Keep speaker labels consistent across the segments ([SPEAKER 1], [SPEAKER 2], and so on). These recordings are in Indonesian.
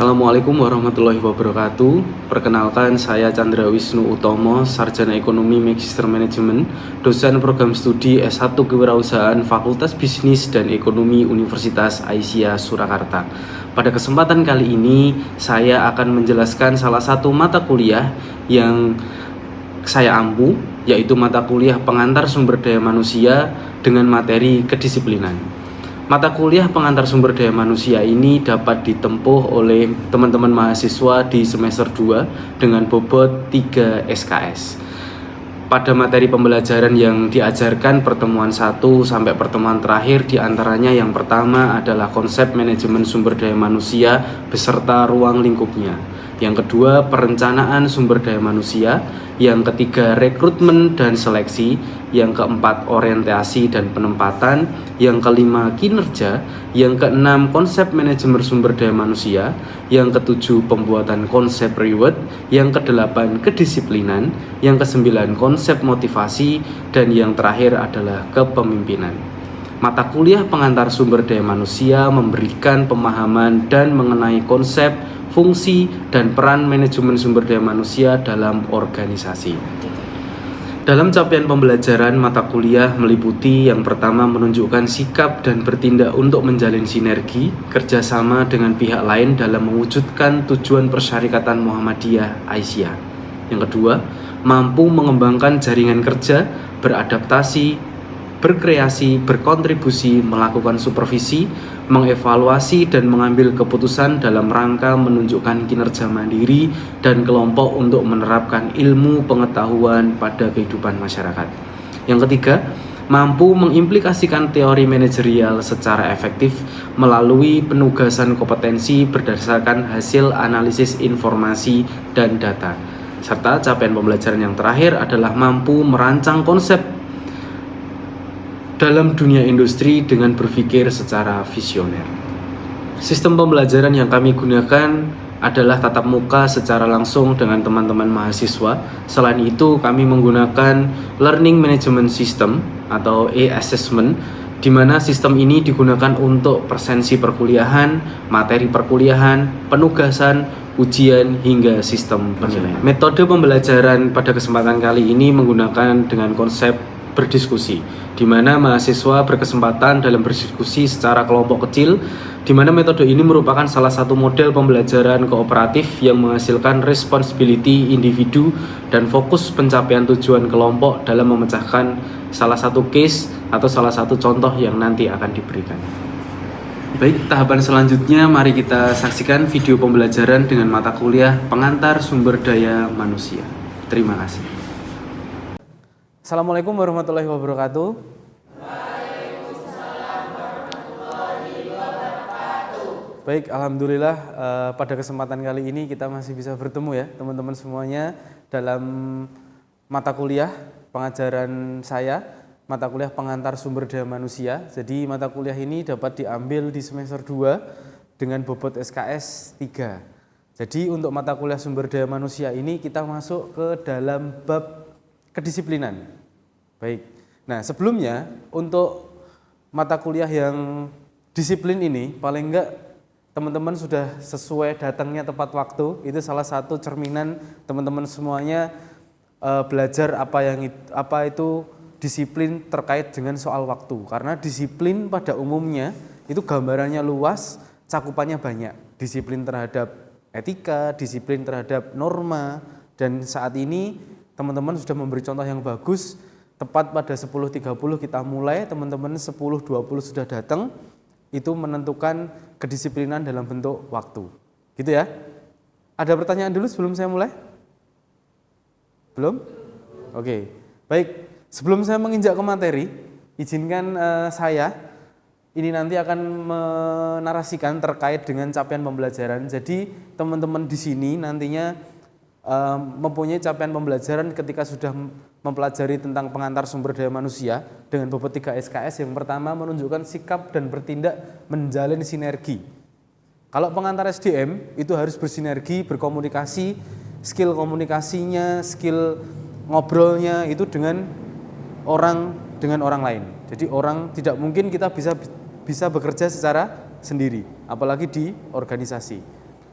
[SPEAKER 1] Assalamualaikum warahmatullahi wabarakatuh. Perkenalkan, saya Chandra Wisnu Utomo, Sarjana Ekonomi Magister Manajemen, dosen program studi S1 Kewirausahaan Fakultas Bisnis dan Ekonomi Universitas Aisyah Surakarta. Pada kesempatan kali ini, saya akan menjelaskan salah satu mata kuliah yang saya ampu, yaitu mata kuliah Pengantar Sumber Daya Manusia dengan materi kedisiplinan. Mata kuliah pengantar sumber daya manusia ini dapat ditempuh oleh teman-teman mahasiswa di semester 2 dengan bobot 3 SKS. Pada materi pembelajaran yang diajarkan pertemuan 1 sampai pertemuan terakhir diantaranya yang pertama adalah konsep manajemen sumber daya manusia beserta ruang lingkupnya. Yang kedua, perencanaan sumber daya manusia. Yang ketiga, rekrutmen dan seleksi. Yang keempat, orientasi dan penempatan. Yang kelima, kinerja. Yang keenam, konsep manajemen sumber daya manusia. Yang ketujuh, pembuatan konsep reward. Yang kedelapan, kedisiplinan. Yang kesembilan, konsep motivasi. Dan yang terakhir adalah kepemimpinan. Mata kuliah pengantar sumber daya manusia memberikan pemahaman dan mengenai konsep, fungsi, dan peran manajemen sumber daya manusia dalam organisasi. Dalam capaian pembelajaran, mata kuliah meliputi yang pertama menunjukkan sikap dan bertindak untuk menjalin sinergi, kerjasama dengan pihak lain dalam mewujudkan tujuan Persyarikatan Muhammadiyah Aisyah. Yang kedua, mampu mengembangkan jaringan kerja, beradaptasi, berkreasi, berkontribusi, melakukan supervisi, mengevaluasi dan mengambil keputusan dalam rangka menunjukkan kinerja mandiri dan kelompok untuk menerapkan ilmu pengetahuan pada kehidupan masyarakat. Yang ketiga, mampu mengimplikasikan teori manajerial secara efektif melalui penugasan kompetensi berdasarkan hasil analisis informasi dan data. Serta capaian pembelajaran yang terakhir adalah mampu merancang konsep dalam dunia industri dengan berpikir secara visioner. Sistem pembelajaran yang kami gunakan adalah tatap muka secara langsung dengan teman-teman mahasiswa. Selain itu, kami menggunakan Learning Management System atau e-assessment, di mana sistem ini digunakan untuk presensi perkuliahan, materi perkuliahan, penugasan, ujian, hingga sistem penilaian. Metode pembelajaran pada kesempatan kali ini menggunakan dengan konsep berdiskusi, di mana mahasiswa berkesempatan dalam berdiskusi secara kelompok kecil, di mana metode ini merupakan salah satu model pembelajaran kooperatif yang menghasilkan responsibility individu dan fokus pencapaian tujuan kelompok dalam memecahkan salah satu case atau salah satu contoh yang nanti akan diberikan. Baik, tahapan selanjutnya mari kita saksikan video pembelajaran dengan mata kuliah Pengantar Sumber Daya Manusia. Terima kasih.
[SPEAKER 2] Assalamualaikum warahmatullahi wabarakatuh.
[SPEAKER 3] Waalaikumsalam warahmatullahi wabarakatuh.
[SPEAKER 2] Baik, alhamdulillah pada kesempatan kali ini kita masih bisa bertemu ya teman-teman semuanya dalam mata kuliah pengajaran saya, mata kuliah Pengantar Sumber Daya Manusia. Jadi mata kuliah ini dapat diambil di semester 2 dengan bobot SKS 3. Jadi untuk mata kuliah Sumber Daya Manusia ini kita masuk ke dalam bab kedisiplinan. Baik, nah sebelumnya untuk mata kuliah yang disiplin ini paling enggak teman-teman sudah sesuai datangnya tepat waktu. Itu salah satu cerminan teman-teman semuanya belajar apa itu disiplin terkait dengan soal waktu. Karena disiplin pada umumnya itu gambarannya luas, cakupannya banyak. Disiplin terhadap etika, disiplin terhadap norma, dan saat ini teman-teman sudah memberi contoh yang bagus. Tepat pada 10.30 kita mulai, teman-teman 10.20 sudah datang, itu menentukan kedisiplinan dalam bentuk waktu. Gitu ya. Ada pertanyaan dulu sebelum saya mulai? Belum? Oke. Baik, sebelum saya menginjak ke materi, izinkan saya ini nanti akan menarasikan terkait dengan capaian pembelajaran. Jadi teman-teman di sini nantinya mempunyai capaian pembelajaran ketika sudah mempelajari tentang pengantar sumber daya manusia dengan bobot 3 SKS. Yang pertama menunjukkan sikap dan bertindak menjalin sinergi. Kalau pengantar SDM itu harus bersinergi, berkomunikasi, skill komunikasinya, skill ngobrolnya itu dengan orang lain. Jadi orang tidak mungkin kita bisa bekerja secara sendiri, apalagi di organisasi.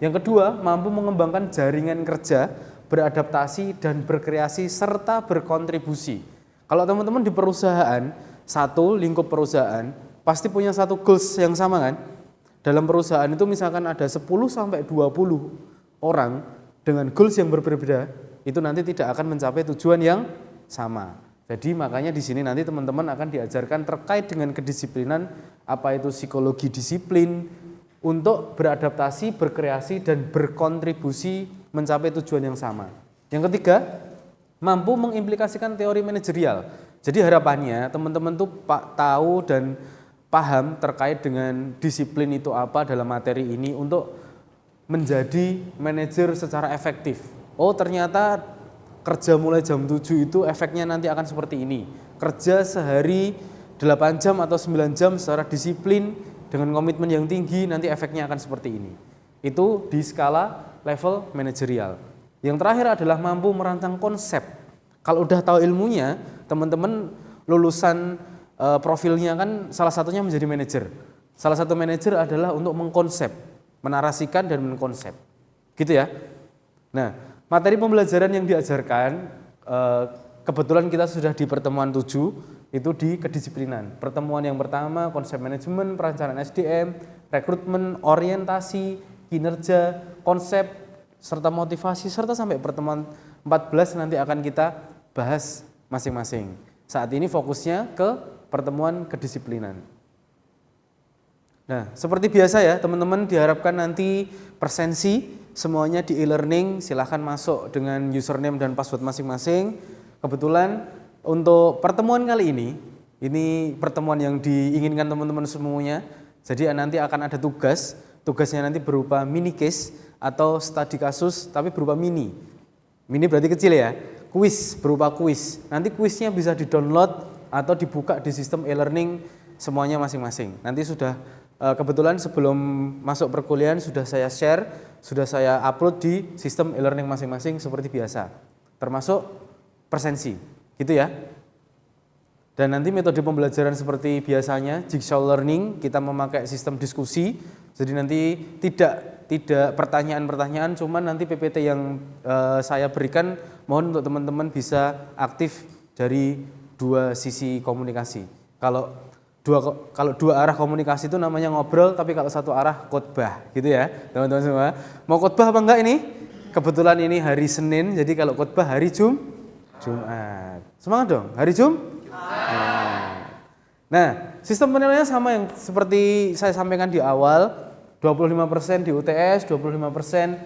[SPEAKER 2] Yang kedua, mampu mengembangkan jaringan kerja, beradaptasi dan berkreasi serta berkontribusi. Kalau teman-teman di perusahaan, satu lingkup perusahaan pasti punya satu goals yang sama kan? Dalam perusahaan itu misalkan ada 10 sampai 20 orang dengan goals yang berbeda, itu nanti tidak akan mencapai tujuan yang sama. Jadi makanya di sini nanti teman-teman akan diajarkan terkait dengan kedisiplinan, apa itu psikologi disiplin, untuk beradaptasi, berkreasi, dan berkontribusi mencapai tujuan yang sama. Yang ketiga, mampu mengimplikasikan teori manajerial. Jadi harapannya teman-teman tuh tahu dan paham terkait dengan disiplin itu apa dalam materi ini untuk menjadi manajer secara efektif. Oh ternyata kerja mulai jam 7 itu efeknya nanti akan seperti ini. Kerja sehari 8 jam atau 9 jam secara disiplin dengan komitmen yang tinggi nanti efeknya akan seperti ini. Itu di skala level manajerial. Yang terakhir adalah mampu merancang konsep. Kalau udah tahu ilmunya, teman-teman lulusan profilnya kan salah satunya menjadi manajer. Salah satu manajer adalah untuk mengkonsep, menarasikan dan mengkonsep. Gitu ya. Nah, materi pembelajaran yang diajarkan kebetulan kita sudah di pertemuan 7 itu di kedisiplinan. Pertemuan yang pertama konsep manajemen, perencanaan SDM, rekrutmen, orientasi, kinerja, konsep, serta motivasi, serta sampai pertemuan 14 nanti akan kita bahas masing-masing. Saat ini fokusnya ke pertemuan kedisiplinan. Nah, seperti biasa ya teman-teman, diharapkan nanti presensi semuanya di e-learning, silahkan masuk dengan username dan password masing-masing. Kebetulan untuk pertemuan kali ini pertemuan yang diinginkan teman-teman semuanya. Jadi nanti akan ada tugasnya nanti berupa mini case atau studi kasus tapi berupa mini. Mini berarti kecil ya. Kuis, berupa kuis. Nanti kuisnya bisa di-download atau dibuka di sistem e-learning semuanya masing-masing. Nanti sudah kebetulan sebelum masuk perkuliahan sudah saya share, sudah saya upload di sistem e-learning masing-masing seperti biasa. Termasuk presensi. Gitu ya. Dan nanti metode pembelajaran seperti biasanya jigsaw learning, kita memakai sistem diskusi. Jadi nanti tidak pertanyaan-pertanyaan, cuman nanti PPT yang saya berikan mohon untuk teman-teman bisa aktif dari dua sisi komunikasi. Kalau dua arah komunikasi itu namanya ngobrol, tapi kalau satu arah khotbah, gitu ya teman-teman semua. Mau khotbah apa enggak ini? Kebetulan ini hari Senin, jadi kalau khotbah hari Jumat. Semangat dong, hari Jumat. Nah, sistem penilaiannya sama yang seperti saya sampaikan di awal, 25% di UTS, 25%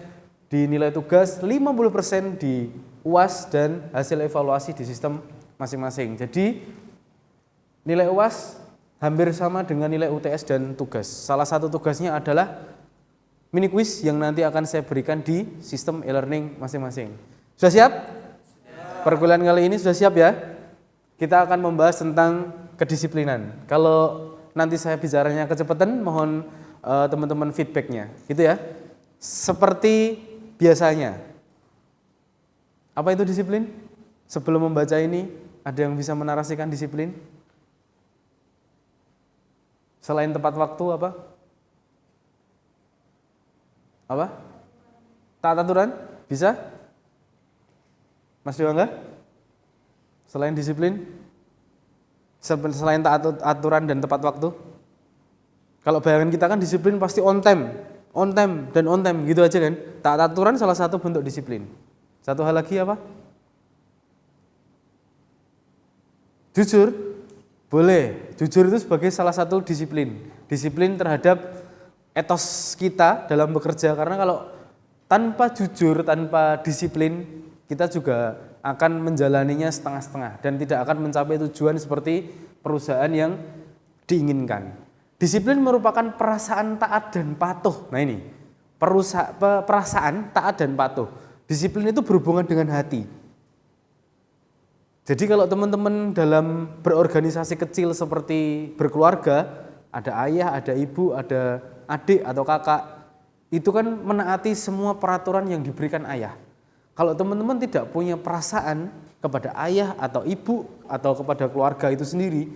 [SPEAKER 2] di nilai tugas, 50% di UAS dan hasil evaluasi di sistem masing-masing. Jadi nilai UAS hampir sama dengan nilai UTS dan tugas. Salah satu tugasnya adalah mini quiz yang nanti akan saya berikan di sistem e-learning masing-masing. Sudah siap? Perkuliahan kali ini sudah siap ya? Kita akan membahas tentang kedisiplinan. Kalau nanti saya bicaranya kecepatan, mohon teman-teman feedbacknya, gitu ya. Seperti biasanya. Apa itu disiplin? Sebelum membaca ini, ada yang bisa menarasikan disiplin? Selain tepat waktu apa? Apa? Taat aturan? Bisa? Mas Dewangga? Selain disiplin? Selain taat aturan dan tepat waktu? Kalau bayangan kita kan disiplin pasti on time gitu aja kan. Taat aturan salah satu bentuk disiplin. Satu hal lagi apa? Jujur? Boleh. Jujur itu sebagai salah satu disiplin. Disiplin terhadap etos kita dalam bekerja. Karena kalau tanpa jujur, tanpa disiplin, kita juga akan menjalaninya setengah-setengah dan tidak akan mencapai tujuan seperti perusahaan yang diinginkan. Disiplin merupakan perasaan taat dan patuh. Nah ini, perasaan taat dan patuh. Disiplin itu berhubungan dengan hati. Jadi kalau teman-teman dalam berorganisasi kecil seperti berkeluarga, ada ayah, ada ibu, ada adik atau kakak, itu kan menaati semua peraturan yang diberikan ayah. Kalau teman-teman tidak punya perasaan kepada ayah atau ibu atau kepada keluarga itu sendiri,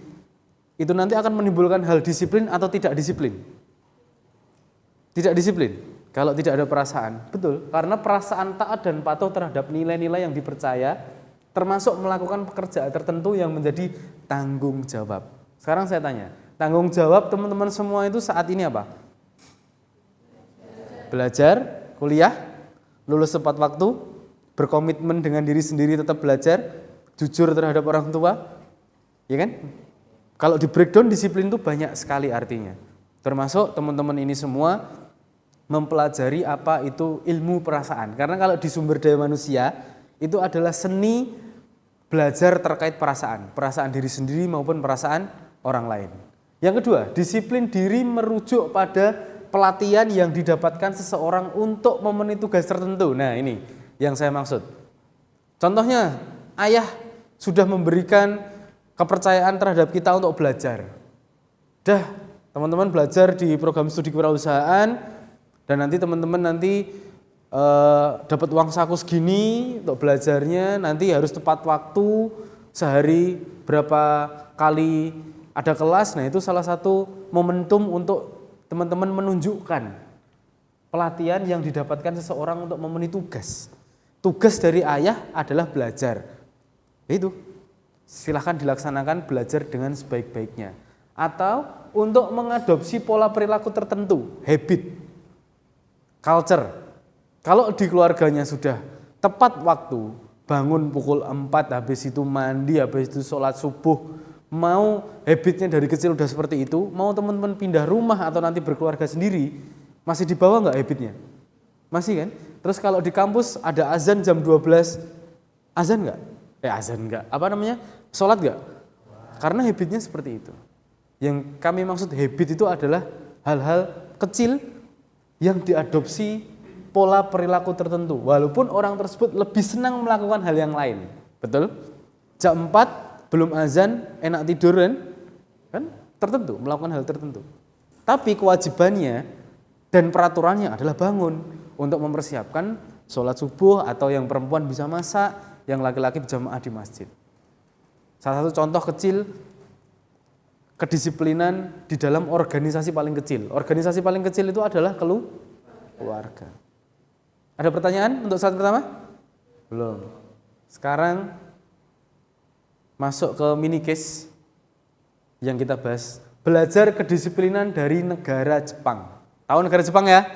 [SPEAKER 2] itu nanti akan menimbulkan hal disiplin atau tidak disiplin. Tidak disiplin. Kalau tidak ada perasaan, betul. Karena perasaan taat dan patuh terhadap nilai-nilai yang dipercaya, termasuk melakukan pekerjaan tertentu yang menjadi tanggung jawab. Sekarang saya tanya, tanggung jawab teman-teman semua itu saat ini apa? Belajar, kuliah, lulus tepat waktu, berkomitmen dengan diri sendiri tetap belajar, jujur terhadap orang tua, ya kan? Kalau di breakdown disiplin itu banyak sekali artinya. Termasuk teman-teman ini semua mempelajari apa itu ilmu perasaan. Karena kalau di sumber daya manusia itu adalah seni belajar terkait perasaan. Perasaan diri sendiri maupun perasaan orang lain. Yang kedua, disiplin diri merujuk pada pelatihan yang didapatkan seseorang untuk memenuhi tugas tertentu. Nah ini yang saya maksud. Contohnya, ayah sudah memberikan kepercayaan terhadap kita untuk belajar. Dah, teman-teman belajar di program studi kewirausahaan dan nanti teman-teman dapat uang saku segini untuk belajarnya, nanti harus tepat waktu, sehari berapa kali ada kelas. Nah, itu salah satu momentum untuk teman-teman menunjukkan pelatihan yang didapatkan seseorang untuk memenuhi tugas. Tugas dari ayah adalah belajar. Itu silahkan dilaksanakan belajar dengan sebaik-baiknya. Atau untuk mengadopsi pola perilaku tertentu, habit, culture. Kalau di keluarganya sudah tepat waktu, bangun pukul 4, habis itu mandi, habis itu sholat subuh, mau habitnya dari kecil udah seperti itu, mau teman-teman pindah rumah atau nanti berkeluarga sendiri, masih di bawah nggak habitnya? Masih kan? Terus kalau di kampus ada azan jam 12, azan nggak? Azan nggak? Apa namanya? Sholat nggak? Karena habitnya seperti itu. Yang kami maksud habit itu adalah hal-hal kecil yang diadopsi pola perilaku tertentu. Walaupun orang tersebut lebih senang melakukan hal yang lain. Betul? Jam 4 belum azan, enak tiduran, kan tertentu, melakukan hal tertentu. Tapi kewajibannya dan peraturannya adalah bangun untuk mempersiapkan sholat subuh, atau yang perempuan bisa masak, yang laki-laki berjamaah di masjid. Salah satu contoh kecil kedisiplinan di dalam organisasi paling kecil. Organisasi paling kecil itu adalah keluarga. Ada pertanyaan untuk saat pertama? Belum. Sekarang masuk ke mini case yang kita bahas. Belajar kedisiplinan dari negara Jepang. Tahu negara Jepang ya?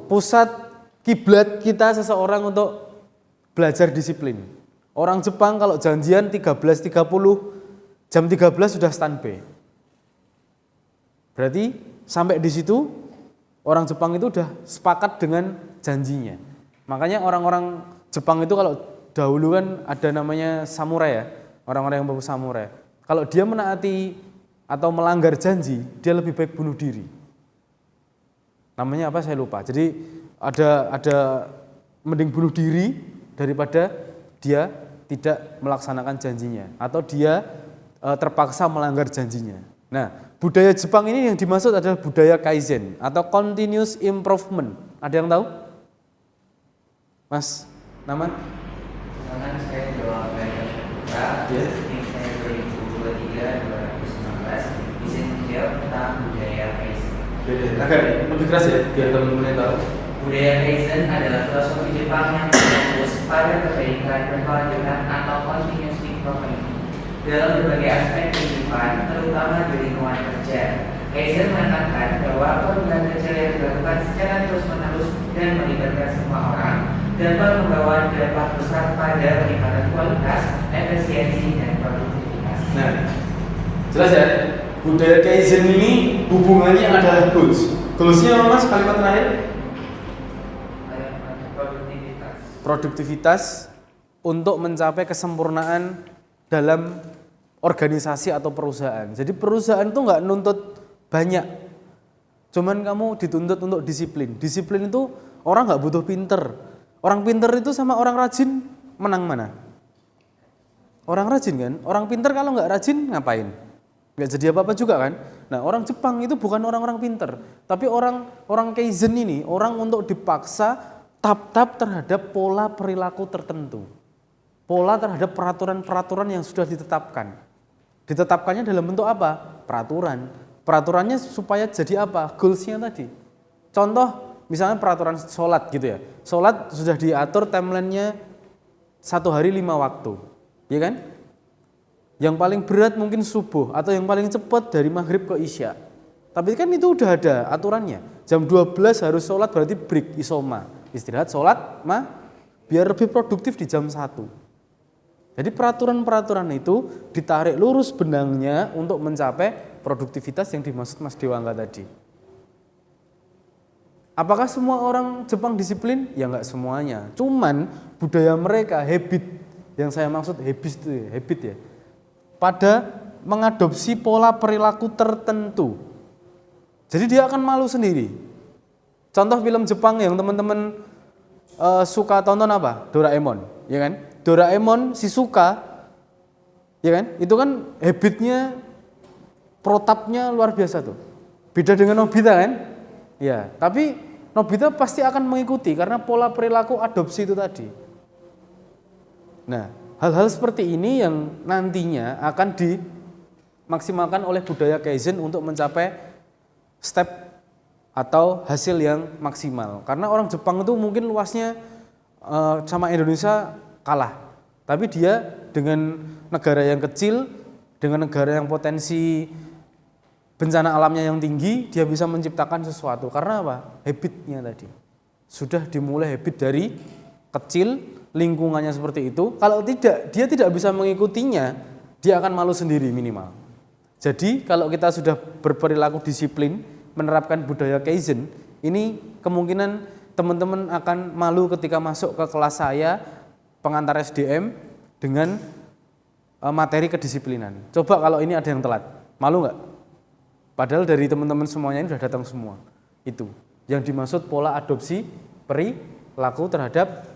[SPEAKER 2] Pusat kiblat kita seseorang untuk belajar disiplin. Orang Jepang kalau janjian 13.30, jam 13 sudah standby. Berarti sampai di situ orang Jepang itu udah sepakat dengan janjinya. Makanya orang-orang Jepang itu kalau dahulu kan ada namanya samurai ya, orang-orang yang bawa samurai. Kalau dia menaati atau melanggar janji, dia lebih baik bunuh diri. Namanya apa saya lupa. Jadi ada mending bunuh diri daripada dia tidak melaksanakan janjinya atau dia terpaksa melanggar janjinya. Nah, budaya Jepang ini yang dimaksud adalah budaya kaizen atau continuous improvement. Ada yang tahu? Mas, nama?
[SPEAKER 3] Misalkan saya jawab dari ini saya 2023-2019 izin jawab tentang budaya kaizen.
[SPEAKER 2] Agak lebih keras ya, biar teman-teman tahu.
[SPEAKER 3] Budaya kaizen adalah filosofi Jepang yang berfokus pada kebaikan berkelanjutan atau continuous improvement dalam berbagai aspek kehidupan, terutama di lingkungan kerja. Kaizen menekankan bahwa perubahan kecil yang dilakukan secara terus-menerus dan melibatkan semua orang dapat membawa dampak besar pada peningkatan kualitas, efisiensi, dan produktivitas.
[SPEAKER 2] Nah, jelas ya, budaya kaizen ini hubungannya adalah goals. Goalsnya apa mas, kalimat terakhir? Produktivitas untuk mencapai kesempurnaan dalam organisasi atau perusahaan. Jadi perusahaan itu nggak nuntut banyak, cuman kamu dituntut untuk disiplin. Disiplin itu orang nggak butuh pinter. Orang pinter itu sama orang rajin menang mana? Orang rajin kan? Orang pinter kalau nggak rajin ngapain? Nggak jadi apa-apa juga kan? Nah, orang Jepang itu bukan orang-orang pinter, tapi orang kaizen ini orang untuk dipaksa tap-tap terhadap pola perilaku tertentu. Pola terhadap peraturan-peraturan yang sudah ditetapkan. Ditetapkannya dalam bentuk apa? Peraturan. Peraturannya supaya jadi apa? Goals-nya tadi. Contoh misalnya peraturan sholat gitu ya. Sholat sudah diatur timelinenya 1 hari 5 waktu, ya kan? Yang paling berat mungkin subuh atau yang paling cepat dari maghrib ke isya. Tapi kan itu udah ada aturannya. Jam 12 harus sholat berarti break isoma. Istirahat sholat biar lebih produktif di jam 1. Jadi peraturan-peraturan itu ditarik lurus benangnya untuk mencapai produktivitas yang dimaksud Mas Dewangga tadi. Apakah semua orang Jepang disiplin? Ya enggak semuanya. Cuman budaya mereka, habit, yang saya maksud habit ya, pada mengadopsi pola perilaku tertentu. Jadi dia akan malu sendiri. Contoh film Jepang yang teman-teman suka tonton apa? Doraemon, ya kan? Doraemon, Shizuka, ya kan? Itu kan habitnya, protapnya luar biasa tuh. Beda dengan Nobita kan? Ya, tapi Nobita pasti akan mengikuti karena pola perilaku adopsi itu tadi. Nah, hal-hal seperti ini yang nantinya akan dimaksimalkan oleh budaya Kaizen untuk mencapai step atau hasil yang maksimal. Karena orang Jepang itu mungkin luasnya sama Indonesia kalah. Tapi dia dengan negara yang kecil, dengan negara yang potensi bencana alamnya yang tinggi, dia bisa menciptakan sesuatu. Karena apa? Habitnya tadi. Sudah dimulai habit dari kecil, lingkungannya seperti itu. Kalau tidak, dia tidak bisa mengikutinya, dia akan malu sendiri minimal. Jadi kalau kita sudah berperilaku disiplin, menerapkan budaya Kaizen, ini kemungkinan teman-teman akan malu ketika masuk ke kelas saya, pengantar SDM, dengan materi kedisiplinan. Coba kalau ini ada yang telat, malu nggak? Padahal dari teman-teman semuanya ini sudah datang semua. Itu yang dimaksud pola adopsi perilaku terhadap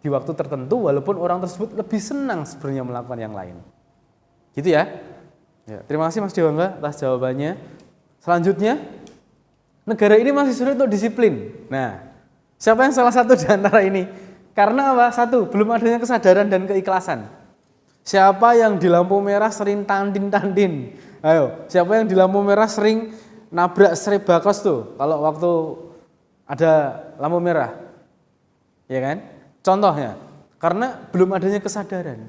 [SPEAKER 2] di waktu tertentu, walaupun orang tersebut lebih senang sebenarnya melakukan yang lain. Gitu ya. Ya, terima kasih Mas Dewangga atas jawabannya. Selanjutnya, negara ini masih sulit untuk disiplin. Nah, siapa yang salah satu di antara ini? Karena apa? Satu, belum adanya kesadaran dan keikhlasan. Siapa yang di lampu merah sering tandin-tandin? Ayo, siapa yang di lampu merah sering nabrak serebakos tuh kalau waktu ada lampu merah? Ya kan? Contohnya, karena belum adanya kesadaran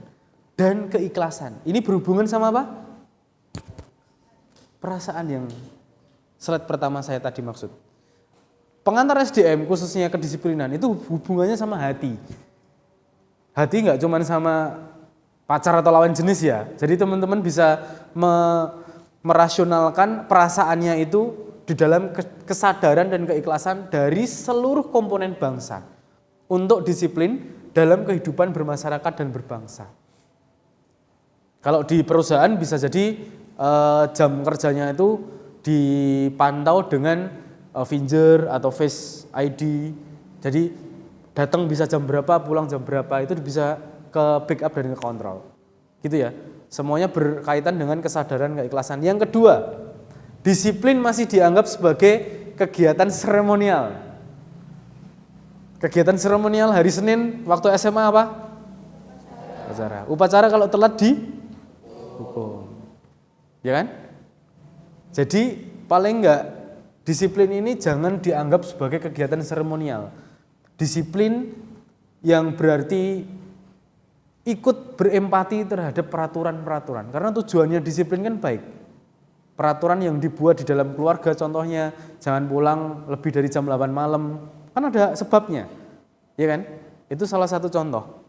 [SPEAKER 2] dan keikhlasan. Ini berhubungan sama apa? Perasaan yang slide pertama saya tadi maksud. Pengantar SDM khususnya kedisiplinan itu hubungannya sama hati. Hati nggak cuma sama pacar atau lawan jenis ya. Jadi teman-teman bisa merasionalkan perasaannya itu di dalam kesadaran dan keikhlasan dari seluruh komponen bangsa untuk disiplin dalam kehidupan bermasyarakat dan berbangsa. Kalau di perusahaan bisa jadi jam kerjanya itu dipantau dengan finger atau face ID. Jadi datang bisa jam berapa, pulang jam berapa, itu bisa ke backup dan ke kontrol. Gitu ya. Semuanya berkaitan dengan kesadaran keikhlasan. Yang kedua, disiplin masih dianggap sebagai kegiatan seremonial. Kegiatan seremonial hari Senin waktu SMA apa? Upacara. Upacara kalau telat dihukum. Ya kan? Jadi paling enggak disiplin ini jangan dianggap sebagai kegiatan seremonial. Disiplin yang berarti ikut berempati terhadap peraturan-peraturan. Karena tujuannya disiplin kan baik. Peraturan yang dibuat di dalam keluarga contohnya jangan pulang lebih dari jam 8 malam. Kan ada sebabnya. Ya kan? Itu salah satu contoh.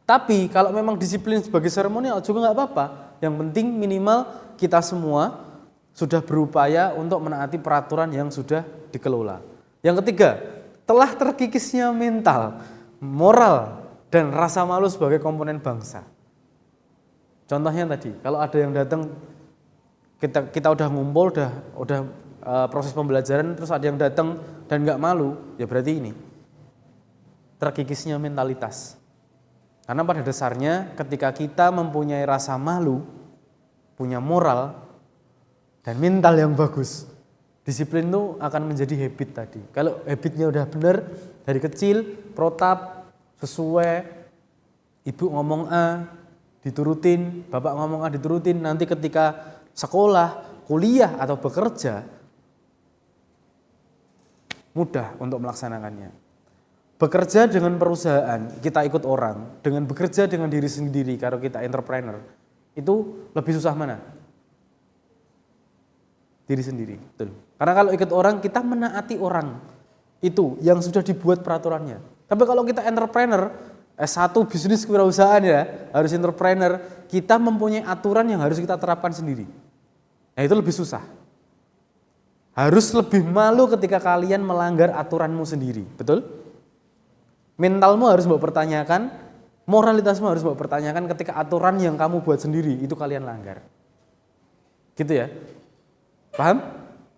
[SPEAKER 2] Tapi kalau memang disiplin sebagai seremonial juga enggak apa-apa. Yang penting minimal kita semua sudah berupaya untuk menaati peraturan yang sudah dikelola. Yang ketiga, telah terkikisnya mental, moral, dan rasa malu sebagai komponen bangsa. Contohnya tadi, kalau ada yang datang, kita udah ngumpul, udah proses pembelajaran, terus ada yang datang dan nggak malu, ya berarti ini terkikisnya mentalitas. Karena pada dasarnya ketika kita mempunyai rasa malu, punya moral dan mental yang bagus, disiplin itu akan menjadi habit tadi. Kalau habitnya udah benar dari kecil, protap, sesuai, ibu ngomong A diturutin, bapak ngomong A diturutin, nanti ketika sekolah, kuliah atau bekerja mudah untuk melaksanakannya. Bekerja dengan perusahaan, kita ikut orang, dengan bekerja dengan diri sendiri, kalau kita entrepreneur, itu lebih susah mana? Diri sendiri, betul. Karena kalau ikut orang, kita menaati orang itu yang sudah dibuat peraturannya. Tapi kalau kita entrepreneur, S1 bisnis kewirausahaan ya, harus entrepreneur, kita mempunyai aturan yang harus kita terapkan sendiri. Nah itu lebih susah. Harus lebih malu ketika kalian melanggar aturanmu sendiri, betul? Mentalmu harus mbok pertanyakan, moralitasmu harus mbok pertanyakan ketika aturan yang kamu buat sendiri itu kalian langgar. Gitu ya. Paham?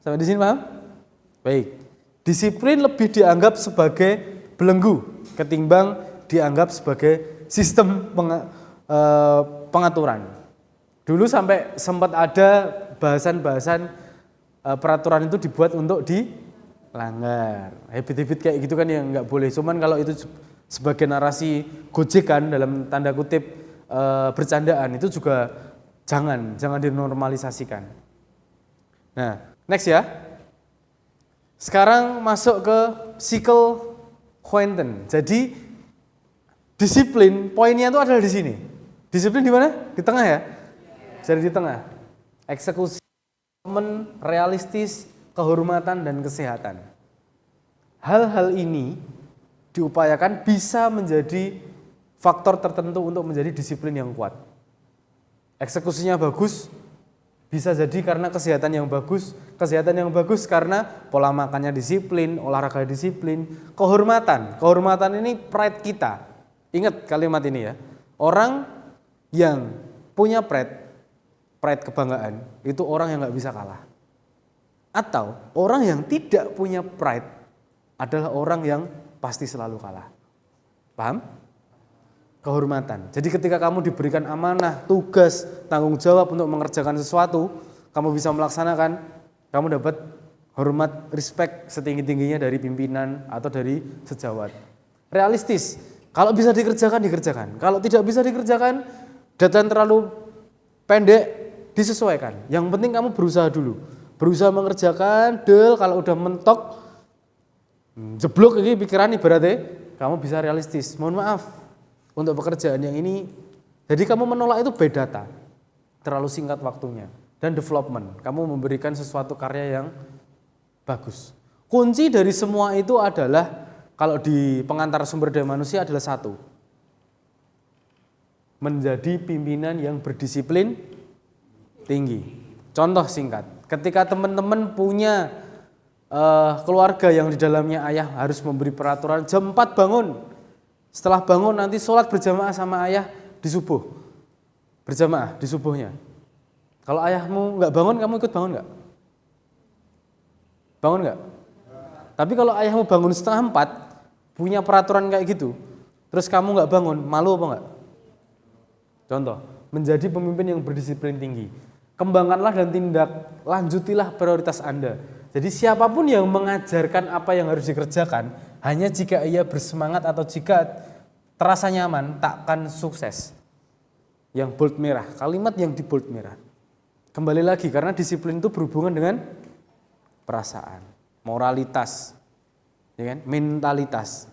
[SPEAKER 2] Sampai di sini paham? Baik. Disiplin lebih dianggap sebagai belenggu ketimbang dianggap sebagai sistem pengaturan. Dulu sampai sempat ada bahasan-bahasan peraturan itu dibuat untuk dilanggar. Habit-habit kayak gitu kan yang nggak boleh. Cuman kalau itu sebagai narasi gojekan dalam tanda kutip bercandaan itu juga jangan dinormalisasikan. Nah, next ya. Sekarang masuk ke cycle Quentin. Jadi disiplin poinnya itu adalah di sini. Disiplin di mana? Di tengah ya. Jadi di tengah. Eksekusi, realistis, kehormatan dan kesehatan. Hal-hal ini diupayakan bisa menjadi faktor tertentu untuk menjadi disiplin yang kuat. Eksekusinya bagus, bisa jadi karena kesehatan yang bagus karena pola makannya disiplin, olahraga disiplin, kehormatan ini pride kita. Ingat kalimat ini ya, orang yang punya pride kebanggaan, itu orang yang gak bisa kalah. Atau orang yang tidak punya pride adalah orang yang pasti selalu kalah. Paham? Kehormatan. Jadi ketika kamu diberikan amanah, tugas, tanggung jawab untuk mengerjakan sesuatu, kamu bisa melaksanakan, kamu dapat hormat, respect setinggi-tingginya dari pimpinan atau dari sejawat. Realistis. Kalau bisa dikerjakan. Kalau tidak bisa dikerjakan, data terlalu pendek, disesuaikan. Yang penting kamu berusaha dulu. Berusaha mengerjakan, kalau udah mentok, jeblok ini pikiran ibaratnya, kamu bisa realistis. Mohon maaf, untuk pekerjaan yang ini, jadi kamu menolak itu by data. Terlalu singkat waktunya. Dan development, kamu memberikan sesuatu karya yang bagus. Kunci dari semua itu adalah, kalau di pengantar sumber daya manusia adalah satu. Menjadi pimpinan yang berdisiplin tinggi. Contoh singkat, ketika teman-teman punya keluarga yang di dalamnya ayah harus memberi peraturan jam 4 bangun. Setelah bangun nanti sholat berjamaah sama ayah di subuh. Berjamaah di subuhnya. Kalau ayahmu nggak bangun, kamu ikut bangun nggak? Bangun nggak? Tapi kalau ayahmu bangun setengah 4, punya peraturan kayak gitu, terus kamu nggak bangun, malu apa nggak? Contoh, menjadi pemimpin yang berdisiplin tinggi. Kembangkanlah dan tindak lanjutilah prioritas Anda. Jadi siapapun yang mengajarkan apa yang harus dikerjakan, hanya jika ia bersemangat atau jika terasa nyaman, takkan sukses. Yang bold merah, kalimat yang di bold merah. Kembali lagi, karena disiplin itu berhubungan dengan perasaan, moralitas, ya kan? Mentalitas.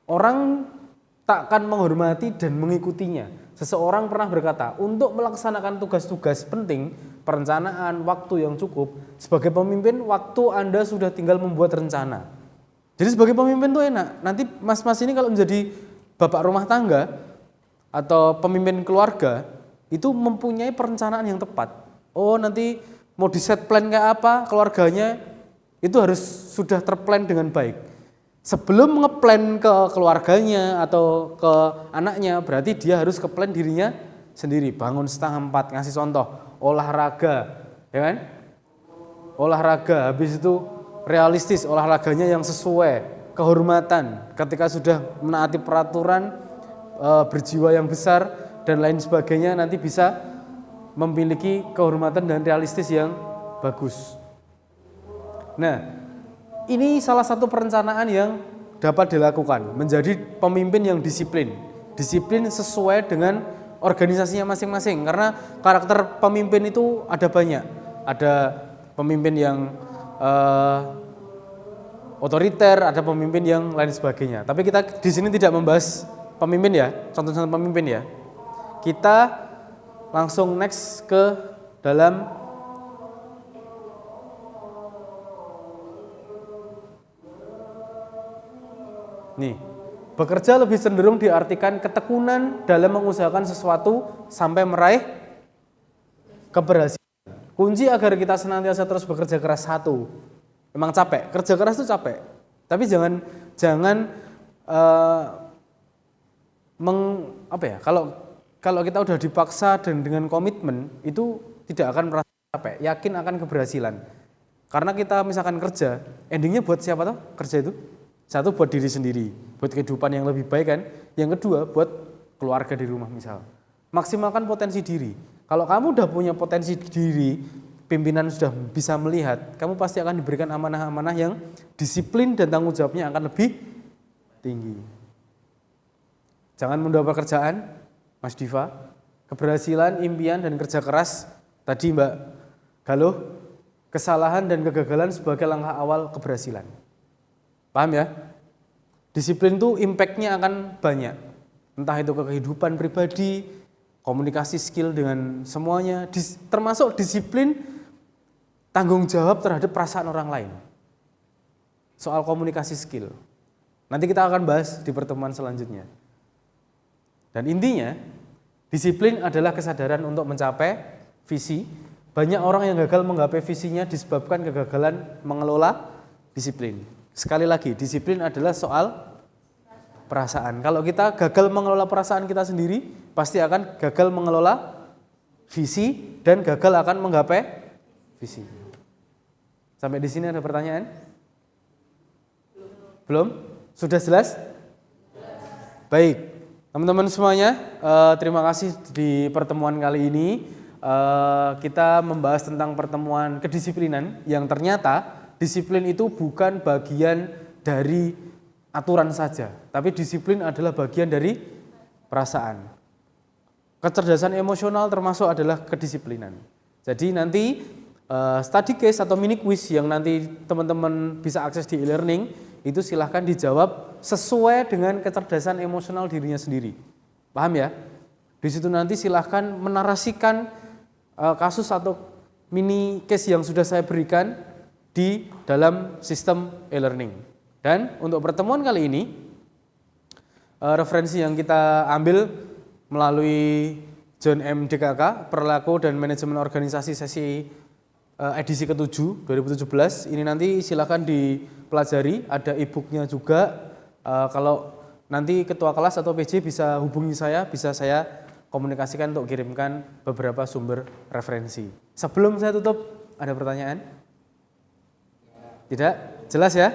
[SPEAKER 2] Orang takkan menghormati dan mengikutinya. Seseorang pernah berkata, untuk melaksanakan tugas-tugas penting, perencanaan, waktu yang cukup, sebagai pemimpin, waktu Anda sudah tinggal membuat rencana. Jadi sebagai pemimpin itu enak. Nanti mas-mas ini kalau menjadi bapak rumah tangga atau pemimpin keluarga, itu mempunyai perencanaan yang tepat. Oh nanti mau di set plan kayak apa, keluarganya itu harus sudah terplan dengan baik. Sebelum ngeplan ke keluarganya atau ke anaknya, berarti dia harus ke plan dirinya sendiri. Bangun setengah 4, ngasih contoh, olahraga, ya kan? Olahraga, habis itu realistis, olahraganya yang sesuai, kehormatan, ketika sudah menaati peraturan, berjiwa yang besar, dan lain sebagainya, nanti bisa memiliki kehormatan dan realistis yang bagus. Nah, ini salah satu perencanaan yang dapat dilakukan, menjadi pemimpin yang disiplin. Disiplin sesuai dengan organisasinya masing-masing, karena karakter pemimpin itu ada banyak. Ada pemimpin yang otoriter, ada pemimpin yang lain sebagainya. Tapi kita di sini tidak membahas pemimpin ya, contoh-contoh pemimpin ya. Kita langsung next ke dalam nih. Bekerja lebih cenderung diartikan ketekunan dalam mengusahakan sesuatu sampai meraih keberhasilan. Kunci agar kita senantiasa terus bekerja keras satu. Memang capek, kerja keras itu capek. Tapi jangan kalau kita udah dipaksa dan dengan komitmen itu tidak akan merasa capek, yakin akan keberhasilan. Karena kita misalkan kerja, endingnya buat siapa toh? Kerja itu satu buat diri sendiri, buat kehidupan yang lebih baik kan. Yang kedua buat keluarga di rumah misal. Maksimalkan potensi diri. Kalau kamu udah punya potensi diri, pimpinan sudah bisa melihat, kamu pasti akan diberikan amanah-amanah yang disiplin dan tanggung jawabnya akan lebih tinggi. Jangan menunda pekerjaan, Mas Diva. Keberhasilan, impian, dan kerja keras. Tadi Mbak Galuh, kesalahan dan kegagalan sebagai langkah awal keberhasilan. Paham ya? Disiplin itu impact-nya akan banyak. Entah itu ke kehidupan pribadi, komunikasi skill dengan semuanya, termasuk disiplin tanggung jawab terhadap perasaan orang lain. Soal komunikasi skill. Nanti kita akan bahas di pertemuan selanjutnya. Dan intinya, disiplin adalah kesadaran untuk mencapai visi. Banyak orang yang gagal menggapai visinya disebabkan kegagalan mengelola disiplin. Sekali lagi, disiplin adalah soal perasaan. Kalau kita gagal mengelola perasaan kita sendiri, pasti akan gagal mengelola visi dan gagal akan menggapai visi. Sampai di sini ada pertanyaan? Belum? Sudah jelas? Baik, teman-teman semuanya, terima kasih di pertemuan kali ini. Kita membahas tentang pertemuan kedisiplinan yang ternyata disiplin itu bukan bagian dari aturan saja, tapi disiplin adalah bagian dari perasaan. Kecerdasan emosional termasuk adalah kedisiplinan. Jadi nanti study case atau mini quiz yang nanti teman-teman bisa akses di e-learning itu silahkan dijawab sesuai dengan kecerdasan emosional dirinya sendiri. Paham ya? Di situ nanti silahkan menarasikan kasus atau mini case yang sudah saya berikan di dalam sistem e-learning. Dan untuk pertemuan kali ini, referensi yang kita ambil melalui John M. DKK, Perilaku dan Manajemen Organisasi sesi edisi ke-7 2017. Ini nanti silakan dipelajari, ada e-booknya juga. Kalau nanti ketua kelas atau PJ bisa hubungi saya, bisa saya komunikasikan untuk kirimkan beberapa sumber referensi. Sebelum saya tutup, ada pertanyaan? Tidak? Jelas ya?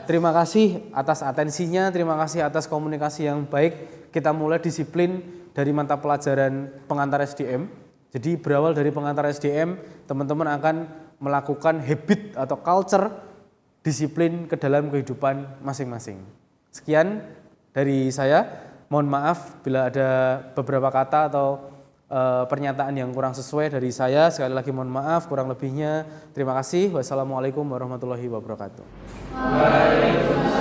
[SPEAKER 2] Terima kasih atas atensinya, terima kasih atas komunikasi yang baik. Kita mulai disiplin dari mata pelajaran pengantar SDM. Jadi berawal dari pengantar SDM, teman-teman akan melakukan habit atau culture disiplin ke dalam kehidupan masing-masing. Sekian dari saya, mohon maaf bila ada beberapa kata atau pernyataan yang kurang sesuai dari saya. Sekali lagi mohon maaf, kurang lebihnya terima kasih. Wassalamualaikum warahmatullahi wabarakatuh.
[SPEAKER 3] Waalaikumsalam.